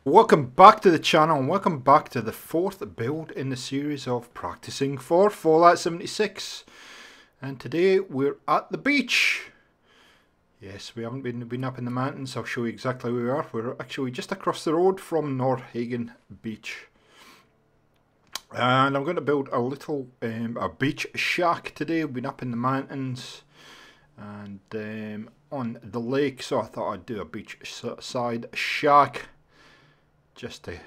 Welcome back to the channel and welcome back to the fourth build in the series of practicing for Fallout 76. And today we're at the beach. Yes, we haven't been up in the mountains. I'll show you exactly where we are. We're actually just across the road from Nordhagen Beach. And I'm going to build a little a beach shack today. We've been up in the mountains and on the lake, so I thought I'd do a beach side shack just to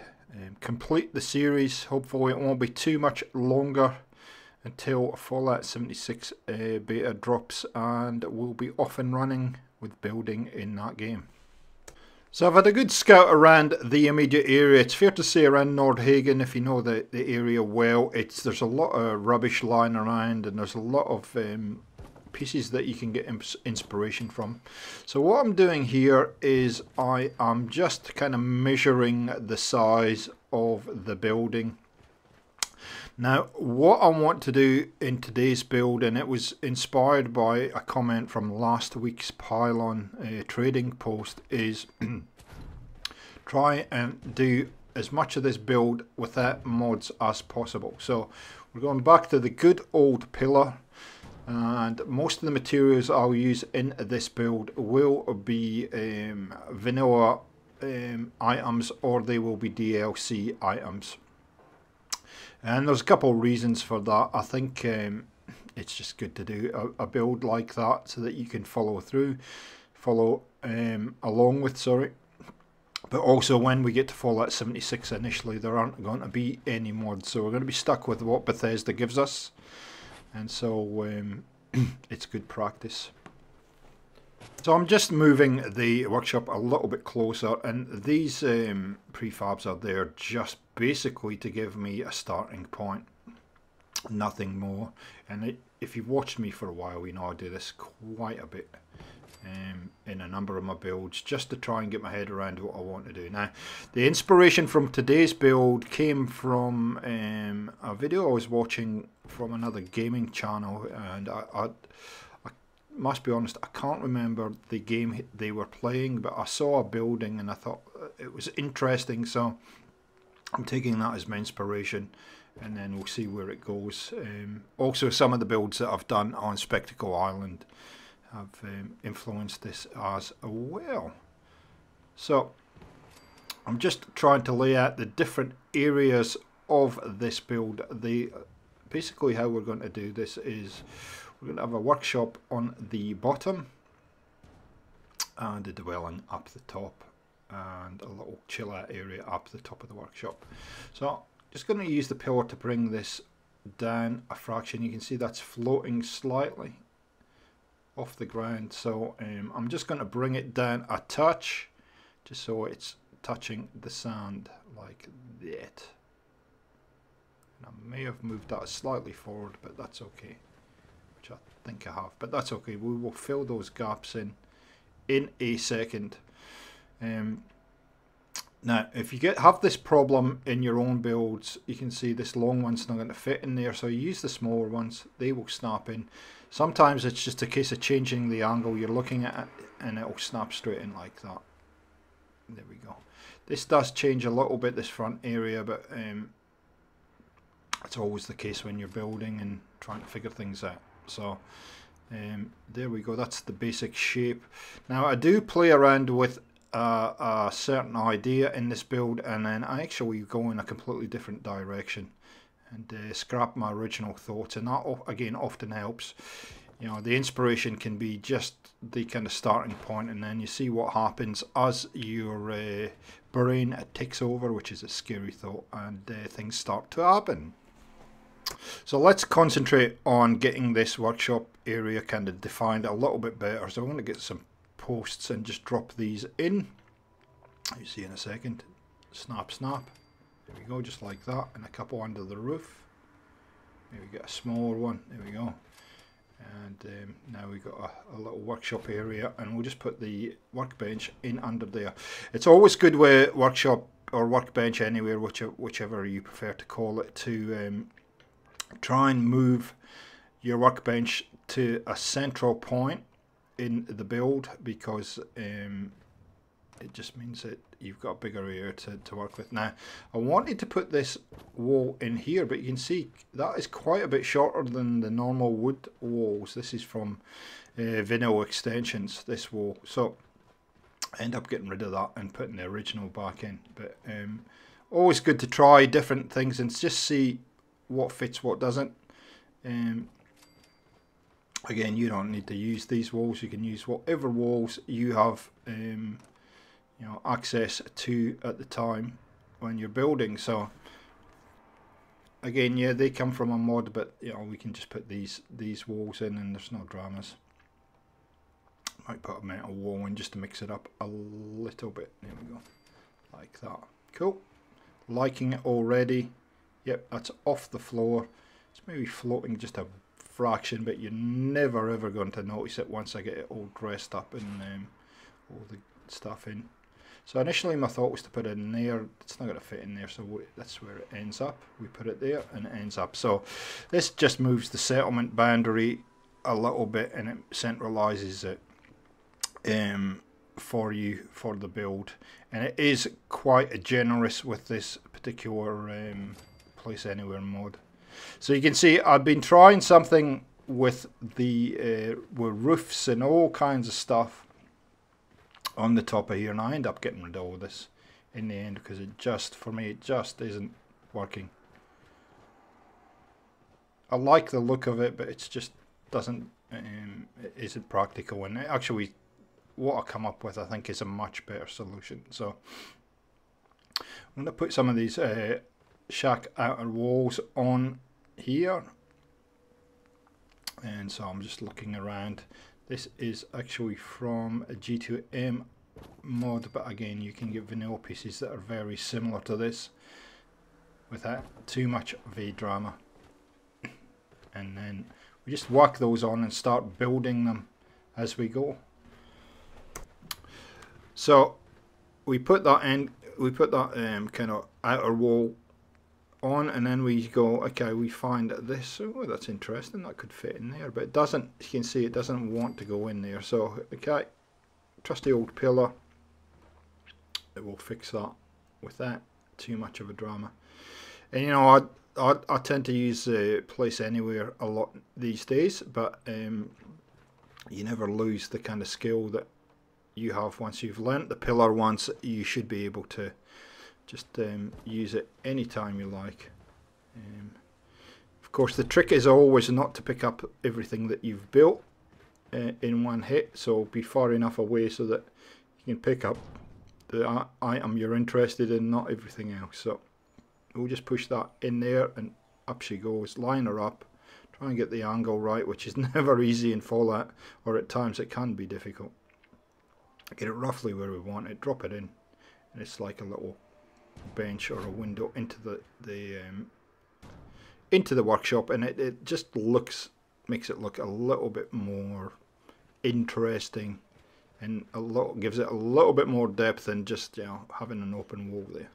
complete the series. Hopefully it won't be too much longer until Fallout 76 beta drops and we'll be off and running with building in that game. So I've had a good scout around the immediate area. It's fair to say around Nordhagen, if you know the area well, there's a lot of rubbish lying around and there's a lot of pieces that you can get inspiration from. So what I'm doing here is I am just kind of measuring the size of the building. Now what I want to do in today's build, and it was inspired by a comment from last week's pylon trading post, is try and do as much of this build without mods as possible. So we're going back to the good old pillar. And most of the materials I'll use in this build will be vanilla items, or they will be DLC items. And there's a couple of reasons for that. I think it's just good to do a build like that so that you can follow along with, sorry. But also when we get to Fallout 76 initially, there aren't going to be any mods, so we're going to be stuck with what Bethesda gives us. And so it's good practice. So I'm just moving the workshop a little bit closer, and these prefabs are there just basically to give me a starting point, nothing more. And if you've watched me for a while, you know I do this quite a bit in a number of my builds, just to try and get my head around what I want to do. Now, the inspiration from today's build came from a video I was watching from another gaming channel, and I must be honest, I can't remember the game they were playing, but I saw a building and I thought it was interesting, so I'm taking that as my inspiration, and then we'll see where it goes. Also, some of the builds that I've done on Spectacle Island have influenced this as well. So I'm just trying to lay out the different areas of this build. Basically how we're going to do this is we're going to have a workshop on the bottom and a dwelling up the top and a little chill out area up the top of the workshop. So just going to use the pillar to bring this down a fraction. You can see that's floating slightly off the ground, so I'm just going to bring it down a touch just so it's touching the sand like that. And I may have moved that slightly forward, but that's okay, which I think I have, but that's okay. We will fill those gaps in a second. Now if you have this problem in your own builds, you can see this long one's not going to fit in there, so you use the smaller ones, they will snap in. Sometimes it's just a case of changing the angle you're looking at it, and it will snap straight in like that. There we go. This does change a little bit, this front area, but it's always the case when you're building and trying to figure things out. So there we go, that's the basic shape. Now I do play around with a certain idea in this build, and then I actually go in a completely different direction and scrap my original thoughts, and that again often helps. You know, the inspiration can be just the kind of starting point, and then you see what happens as your brain takes over, which is a scary thought, and things start to happen. So let's concentrate on getting this workshop area kind of defined a little bit better. So I'm going to get some posts and just drop these in. You see in a second. Snap, snap. There we go, just like that, and a couple under the roof. Maybe get a smaller one. There we go. And now we've got a little workshop area, and we'll just put the workbench in under there. It's always good with workshop or workbench anywhere, whichever you prefer to call it, to try and move your workbench to a central point in the build, because it just means that you've got a bigger area to work with. Now, I wanted to put this wall in here, but you can see that is quite a bit shorter than the normal wood walls. This is from Vinyl Extensions, this wall. So I end up getting rid of that and putting the original back in. But always good to try different things and just see what fits, what doesn't. Again, you don't need to use these walls. You can use whatever walls you have you know, access to at the time when you're building. So again, yeah, they come from a mod, but you know, we can just put these walls in and there's no dramas. Might put a metal wall in just to mix it up a little bit. There we go, like that. Cool. Liking it already. Yep, that's off the floor. It's maybe floating just a fraction, but you're never ever going to notice it once I get it all dressed up and all the stuff in. So initially my thought was to put it in there. It's not going to fit in there, so that's where it ends up. We put it there and it ends up. So this just moves the settlement boundary a little bit and it centralizes it for you for the build. And it is quite generous with this particular Place Anywhere mod. So you can see I've been trying something with the with roofs and all kinds of stuff on the top of here, and I end up getting rid of all this in the end because it just, for me, it just isn't working. I like the look of it, but it's just doesn't, it isn't practical. And actually, what I come up with, I think, is a much better solution. So I'm going to put some of these shack outer walls on here, and so I'm just looking around. This is actually from a G2M mod, but again, you can get vanilla pieces that are very similar to this without too much of a drama. And then we just whack those on and start building them as we go. So we put that in, we put that kind of outer wall on, and then we go, okay, we find this, oh, that's interesting, that could fit in there, but it doesn't. You can see it doesn't want to go in there. So okay, trusty old pillar, it will fix that without too much of a drama. And you know, I tend to use Place Anywhere a lot these days, but you never lose the kind of skill that you have. Once you've learnt the pillar once, you should be able to just use it anytime you like. Of course, the trick is always not to pick up everything that you've built in one hit, so be far enough away so that you can pick up the item you're interested in, not everything else. So we'll just push that in there and up she goes. Line her up, try and get the angle right, which is never easy in Fallout, or at times it can be difficult. Get it roughly where we want it, drop it in, and it's like a little bench or a window into the workshop, and it just makes it look a little bit more interesting, and gives it a little bit more depth than just, you know, having an open wall there.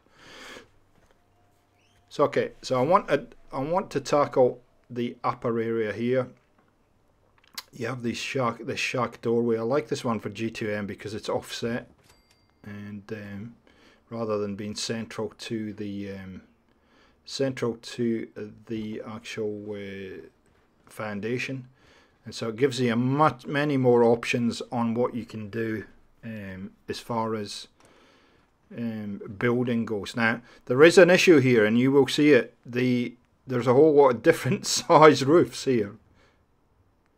So okay, so I want to tackle the upper area here. You have this shack doorway. I like this one for G2M because it's offset, and rather than being central to the actual foundation, and so it gives you many more options on what you can do as far as building goes. Now there is an issue here, and you will see it. There's a whole lot of different size roofs here.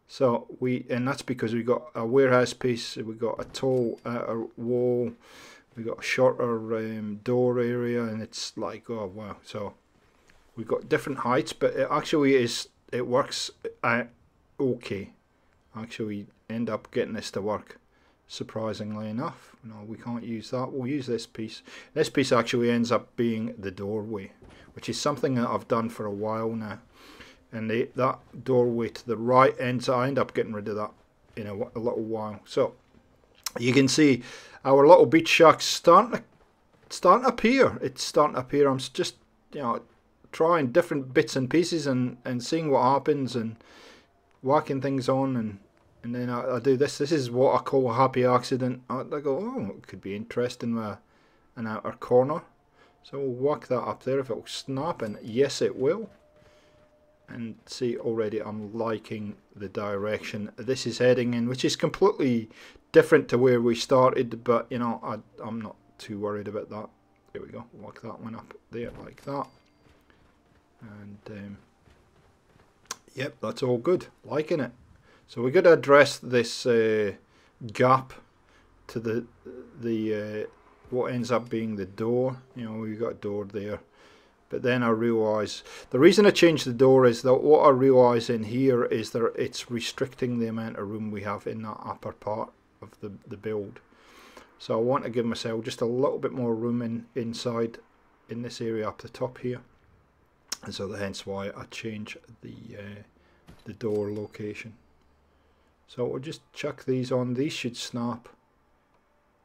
So and that's because we got a warehouse piece, we got a tall outer wall, we got a shorter door area, and it's like, oh wow. So we've got different heights, but it actually it works okay. Actually end up getting this to work, surprisingly enough. No, we can't use that. We'll use this piece. This piece actually ends up being the doorway, which is something that I've done for a while now. And that doorway to the right ends, I end up getting rid of that in a little while. So you can see our little beach shack's starting to appear. It's starting to appear. I'm just, you know, trying different bits and pieces and seeing what happens and whacking things on, And then I do this. This is what I call a happy accident. I go, oh, it could be interesting with an outer corner. So we'll work that up there if it'll snap, and yes it will. And see, already I'm liking the direction this is heading in, which is completely different to where we started, but you know, I'm not too worried about that. There we go, work that one up there like that. And yep, that's all good, liking it. So we're going to address this gap to the what ends up being the door. You know, we've got a door there. But then I realise, the reason I changed the door is that what I realise in here is that it's restricting the amount of room we have in that upper part of the build. So I want to give myself just a little bit more room inside in this area up the top here. And so hence why I change the door location. So we'll just chuck these on. These should snap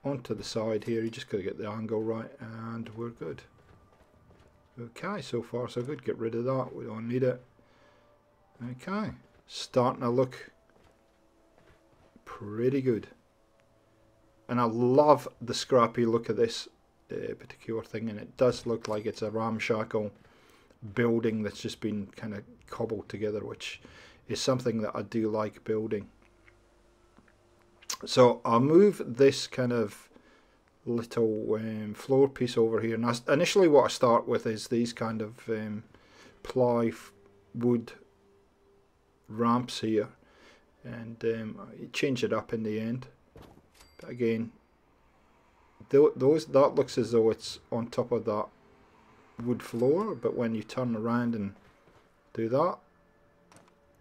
onto the side here. You just got to get the angle right, and we're good. Okay, so far so good. Get rid of that, we don't need it. Okay, starting to look pretty good. And I love the scrappy look of this particular thing, and it does look like it's a ramshackle building that's just been kind of cobbled together, which is something that I do like building. So I'll move this kind of little floor piece over here. And initially what I start with is these kind of plywood ramps here, and you change it up in the end. But again, that looks as though it's on top of that wood floor, but when you turn around and do that,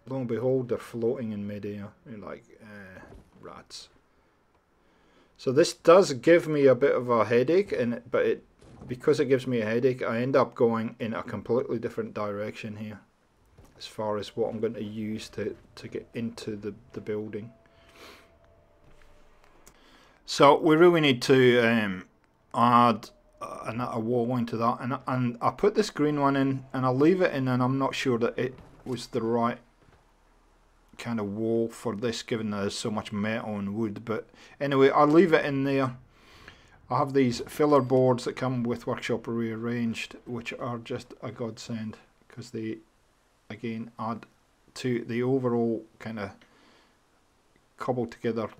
lo and behold, they're floating in midair. You're like, rats. So this does give me a bit of a headache, but because it gives me a headache, I end up going in a completely different direction here as far as what I'm going to use to get into the building. So we really need to add a wall into that, and I put this green one in, and I'll leave it in, and I'm not sure that it was the right kind of wall for this, given there's so much metal and wood. But anyway, I'll leave it in there. I have these filler boards that come with Workshop Rearranged, which are just a godsend, because they again add to the overall kind of cobbled together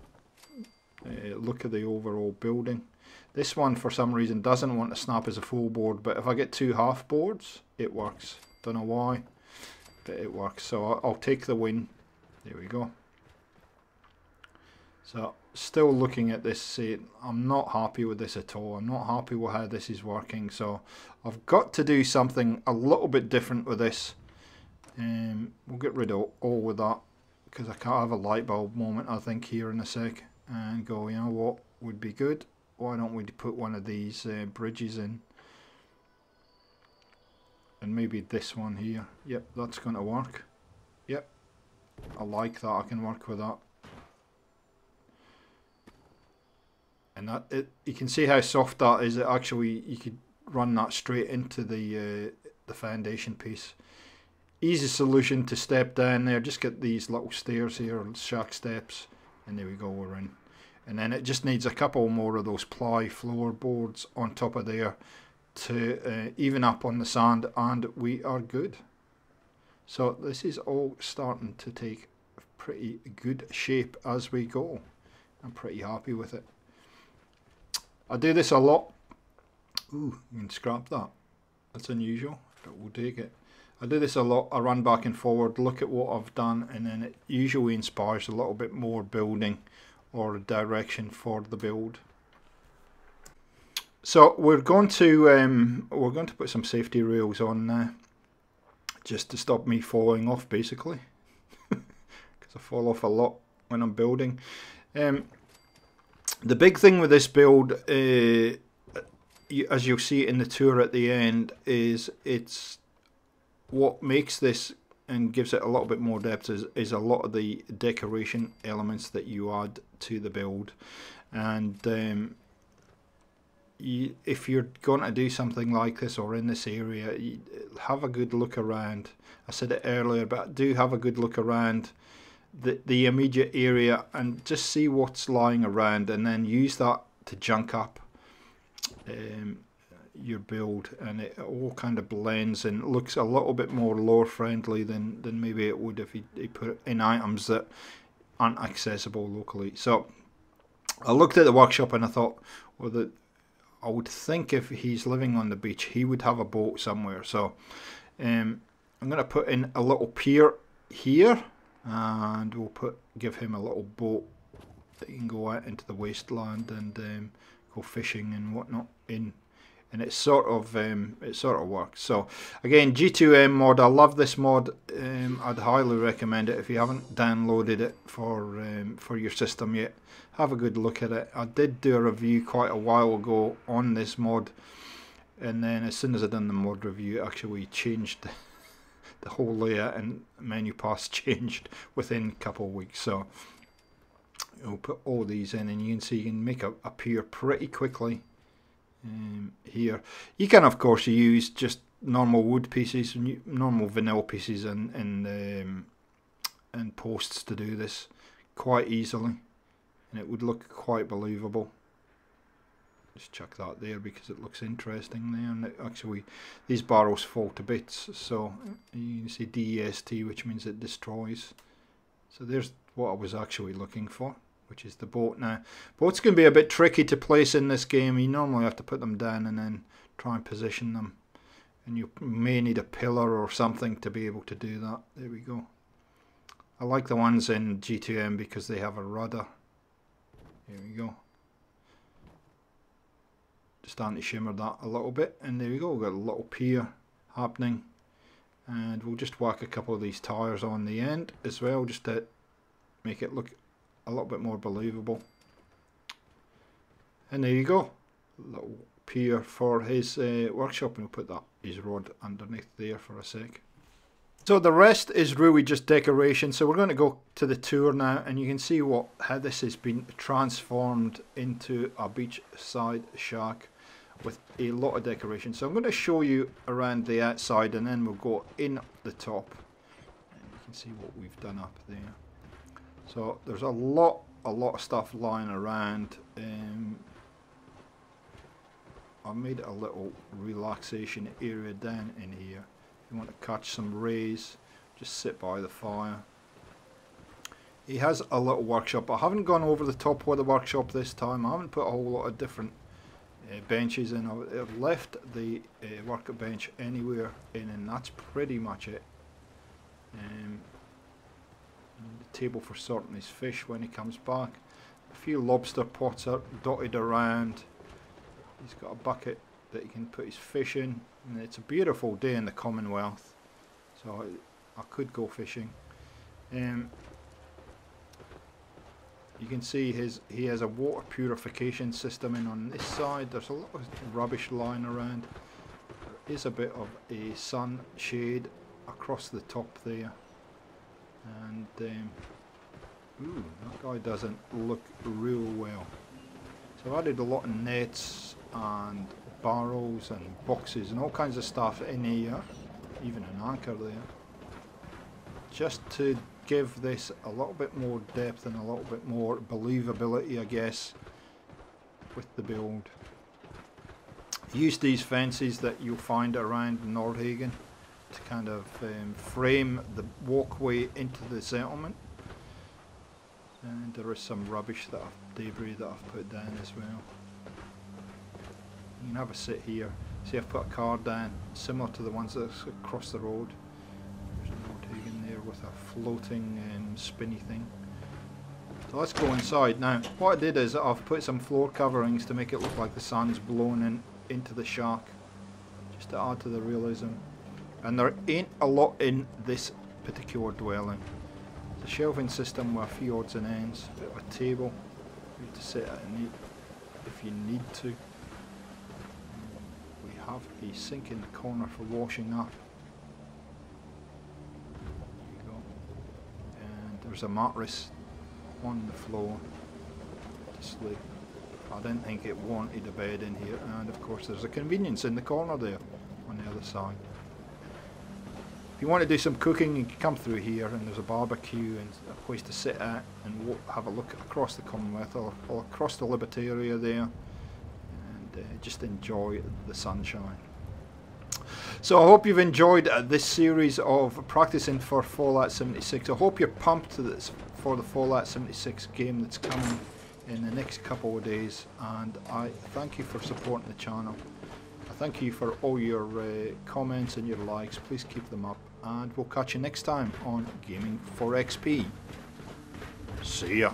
look of the overall building. This one for some reason doesn't want to snap as a full board, but if I get two half boards it works. Don't know why, but it works. So I'll take the win. There we go. So still looking at this, saying I'm not happy with this at all. I'm not happy with how this is working. So I've got to do something a little bit different with this. We'll get rid of all of that, because I can't have a light bulb moment I think here in a sec, and go, you know what would be good? Why don't we put one of these bridges in? And maybe this one here. Yep, that's going to work. Yep, I like that. I can work with that. And that you can see how soft that is. It actually, you could run that straight into the foundation piece. Easy solution to step down there. Just get these little stairs here, shack steps, and there we go, we're in. And then it just needs a couple more of those ply floorboards on top of there to even up on the sand, and we are good. So this is all starting to take pretty good shape as we go. I'm pretty happy with it. I do this a lot. Ooh, you can scrap that. That's unusual, but we'll take it. I do this a lot. I run back and forward, look at what I've done, and then it usually inspires a little bit more building or direction for the build. So we're going to put some safety rails on now, just to stop me falling off, basically, because I fall off a lot when I'm building. The big thing with this build, as you'll see in the tour at the end, is it's what makes this and gives it a little bit more depth is a lot of the decoration elements that you add to the build. And if you're going to do something like this or in this area, have a good look around. I said it earlier, but do have a good look around the immediate area and just see what's lying around, and then use that to junk up your build, and it all kind of blends and looks a little bit more lore friendly than maybe it would if you put it in items that aren't accessible locally. So I looked at the workshop and I thought, well, I would think if he's living on the beach, he would have a boat somewhere. So I'm going to put in a little pier here, and we'll give him a little boat that you can go out into the wasteland and go fishing and whatnot in. And it sort of works. So again, G2M mod, I love this mod. I'd highly recommend it if you haven't downloaded it for your system yet. Have a good look at it. I did do a review quite a while ago on this mod, and then as soon as I done the mod review, it actually changed the whole layout, and menu pass changed within a couple of weeks. So we'll put all these in, and you can see you can make it appear pretty quickly. Here you can of course use just normal wood pieces, normal vanilla pieces, and posts to do this quite easily, and it would look quite believable. Just chuck that there because it looks interesting there, and actually these barrels fall to bits, so you can see DEST, which means it destroys. So there's what I was actually looking for, which is the boat. Now, boats can be a bit tricky to place in this game. You normally have to put them down and then try and position them. And you may need a pillar or something to be able to do that. There we go. I like the ones in G2M because they have a rudder. There we go. Just anti-shimmer that a little bit. And there we go. We've got a little pier happening. And we'll just whack a couple of these tires on the end as well, just to make it look a little bit more believable. And there you go, little pier for his workshop, and we'll put his rod underneath there for a sec. So the rest is really just decoration. So we're going to go to the tour now, and you can see how this has been transformed into a beachside shack with a lot of decoration. So I'm going to show you around the outside, and then we'll go in the top, and you can see what we've done up there. So there's a lot of stuff lying around. I made a little relaxation area down in here. If you want to catch some rays, just sit by the fire. He has a little workshop. I haven't gone over the top with the workshop this time. I haven't put a whole lot of different benches in. I've left the workbench anywhere in, and that's pretty much it. The table for sorting his fish when he comes back. A few lobster pots are dotted around. He's got a bucket that he can put his fish in, and it's a beautiful day in the Commonwealth, so I could go fishing. You can see he has a water purification system in on this side. There's a lot of rubbish lying around. There is a bit of a sun shade across the top there. And ooh, that guy doesn't look real well. So I've added a lot of nets and barrels and boxes and all kinds of stuff in here, even an anchor there, just to give this a little bit more depth and a little bit more believability, I guess, with the build. Use these fences that you'll find around Nordhagen to kind of frame the walkway into the settlement. And there is some rubbish debris that I've put down as well. You can have a sit here. See, I've put a car down similar to the ones that's across the road. There's Nordhagen there with a floating spinny thing. So let's go inside. Now, what I did is I've put some floor coverings to make it look like the sun's blown into the shack, just to add to the realism. And there ain't a lot in this particular dwelling. The shelving system with a few odds and ends, a bit of a table for you to sit at and eat if you need to. We have a sink in the corner for washing up. There you go. And there's a mattress on the floor to sleep. I didn't think it wanted a bed in here, and of course there's a convenience in the corner there on the other side. If you want to do some cooking, you can come through here, and there's a barbecue and a place to sit at and have a look across the Commonwealth or across the Liberty area there, and just enjoy the sunshine. So I hope you've enjoyed this series of practicing for Fallout 76. I hope you're pumped for the Fallout 76 game that's coming in the next couple of days, and I thank you for supporting the channel. I thank you for all your comments and your likes. Please keep them up, and we'll catch you next time on Gaming for XP. See ya.